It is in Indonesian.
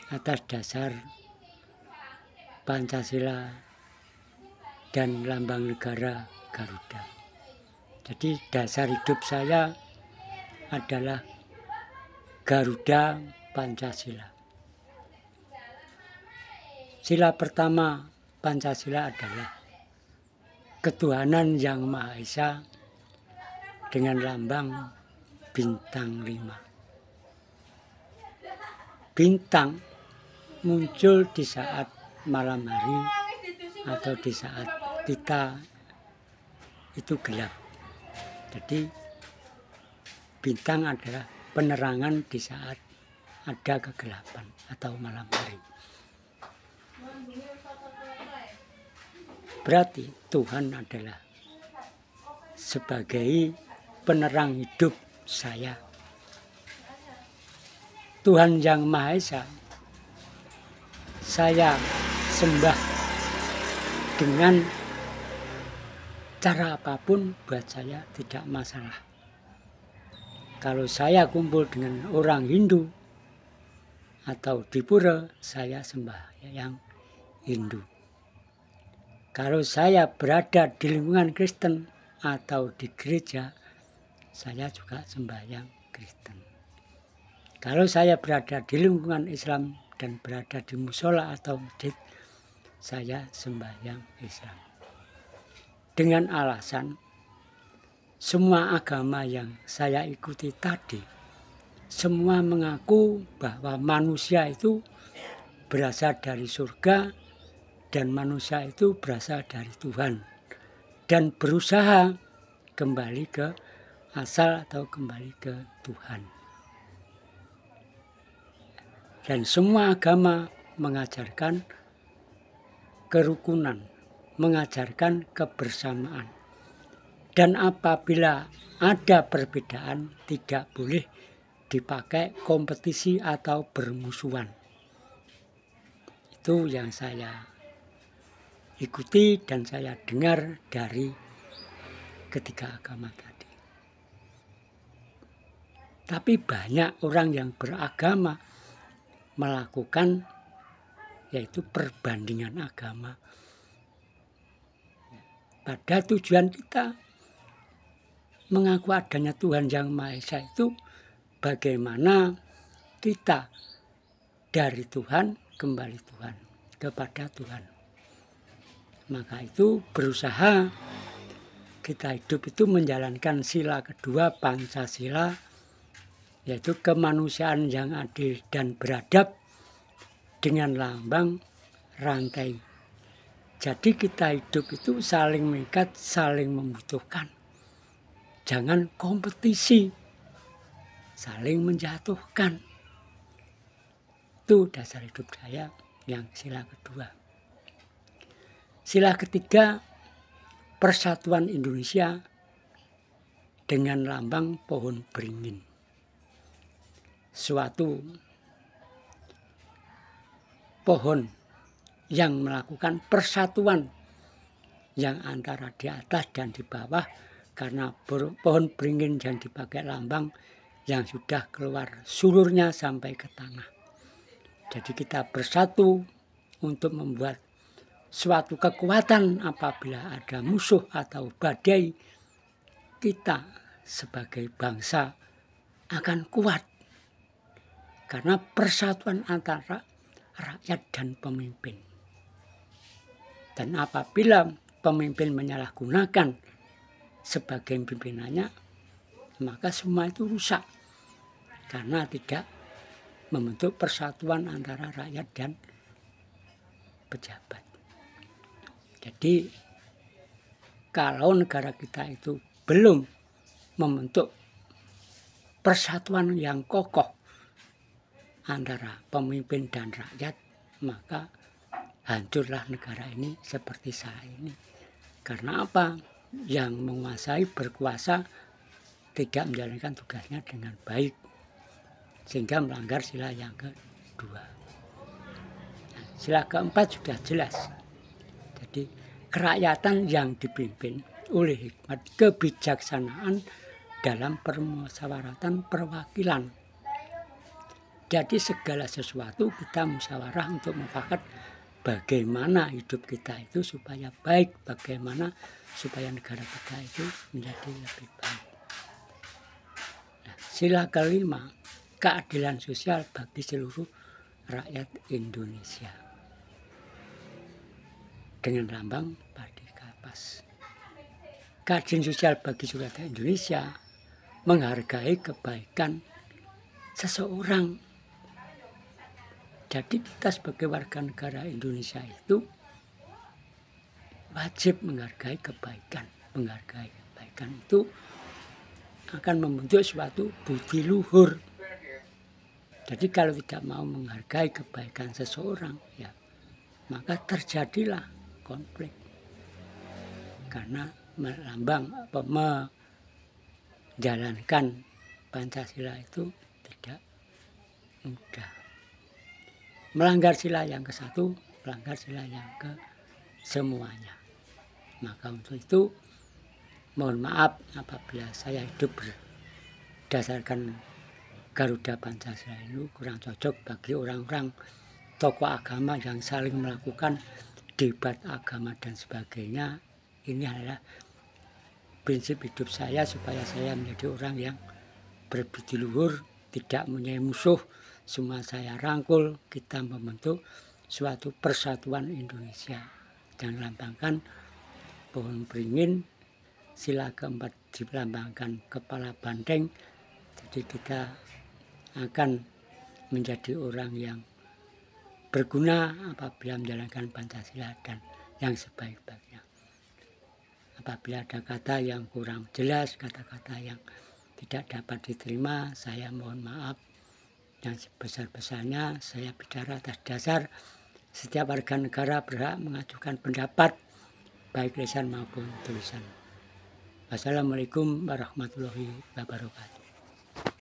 atas dasar Pancasila dan lambang negara Garuda. Jadi dasar hidup saya adalah Garuda Pancasila. Sila pertama Pancasila adalah ketuhanan yang Maha Esa dengan lambang bintang 5. Bintang muncul di saat malam hari atau di saat kita itu gelap. Jadi bintang adalah penerangan di saat ada kegelapan atau malam hari. Berarti Tuhan adalah sebagai penerang hidup saya. Tuhan yang Maha Esa saya sembah dengan cara apapun, buat saya tidak masalah. Kalau saya kumpul dengan orang Hindu atau di pura, saya sembah yang Hindu. Kalau saya berada di lingkungan Kristen atau di gereja, saya juga sembahyang Kristen. Kalau saya berada di lingkungan Islam dan berada di musola atau masjid, saya sembahyang Islam. Dengan alasan semua agama yang saya ikuti tadi, semua mengaku bahwa manusia itu berasal dari surga dan manusia itu berasal dari Tuhan dan berusaha kembali ke asal atau kembali ke Tuhan. Dan semua agama mengajarkan kerukunan, mengajarkan kebersamaan. Dan apabila ada perbedaan, tidak boleh dipakai kompetisi atau bermusuhan. Itu yang saya ikuti dan saya dengar dari ketiga agama tadi. Tapi banyak orang yang beragama melakukan yaitu perbandingan agama. Pada tujuan kita mengaku adanya Tuhan yang Maha Esa itu bagaimana kita dari Tuhan kembali Tuhan, kepada Tuhan. Maka itu berusaha kita hidup itu menjalankan sila kedua Pancasila, yaitu kemanusiaan yang adil dan beradab dengan lambang rantai. Jadi kita hidup itu saling mengikat, saling membutuhkan. Jangan kompetisi, saling menjatuhkan. Itu dasar hidup saya yang sila kedua. Sila ketiga, persatuan Indonesia dengan lambang pohon beringin. Suatu pohon yang melakukan persatuan yang antara di atas dan di bawah, karena pohon beringin yang dipakai lambang yang sudah keluar sulurnya sampai ke tanah. Jadi kita bersatu untuk membuat suatu kekuatan apabila ada musuh atau badai, kita sebagai bangsa akan kuat. Karena persatuan antara rakyat dan pemimpin. Dan apabila pemimpin menyalahgunakan sebagai pimpinannya, maka semua itu rusak. Karena tidak membentuk persatuan antara rakyat dan pejabat. Jadi kalau negara kita itu belum membentuk persatuan yang kokoh antara pemimpin dan rakyat, maka hancurlah negara ini seperti saat ini. Karena apa? Yang menguasai, berkuasa tidak menjalankan tugasnya dengan baik, sehingga melanggar sila yang kedua. Nah, sila keempat sudah jelas. Jadi kerakyatan yang dipimpin oleh hikmat kebijaksanaan dalam permusyawaratan perwakilan. Jadi segala sesuatu kita musyawarah untuk mufakat bagaimana hidup kita itu supaya baik, bagaimana supaya negara kita itu menjadi lebih baik. Nah, sila kelima, keadilan sosial bagi seluruh rakyat Indonesia dengan lambang padi kapas. Keadilan sosial bagi seluruh rakyat Indonesia menghargai kebaikan seseorang. Jadi kita sebagai warga negara Indonesia itu wajib menghargai kebaikan. Menghargai kebaikan itu akan membentuk suatu budi luhur. Jadi kalau tidak mau menghargai kebaikan seseorang, ya maka terjadilah konflik. Karena menjalankan Pancasila itu tidak mudah. Melanggar sila yang ke-1, melanggar sila yang ke semuanya. Maka untuk itu mohon maaf apabila saya hidup berdasarkan Garuda Pancasila itu kurang cocok bagi orang-orang tokoh agama yang saling melakukan debat agama dan sebagainya. Ini adalah prinsip hidup saya supaya saya menjadi orang yang berbudi luhur, tidak mempunyai musuh. Semua saya rangkul, kita membentuk suatu persatuan Indonesia. Dan lambangkan pohon beringin, sila keempat dilambangkan kepala banteng. Jadi kita akan menjadi orang yang berguna apabila menjalankan Pancasila dan yang sebaik-baiknya. Apabila ada kata yang kurang jelas, kata-kata yang tidak dapat diterima, saya mohon maaf. Yang sebesar-besarnya saya bicara atas dasar setiap warga negara berhak mengajukan pendapat baik lisan maupun tulisan. Wassalamualaikum warahmatullahi wabarakatuh.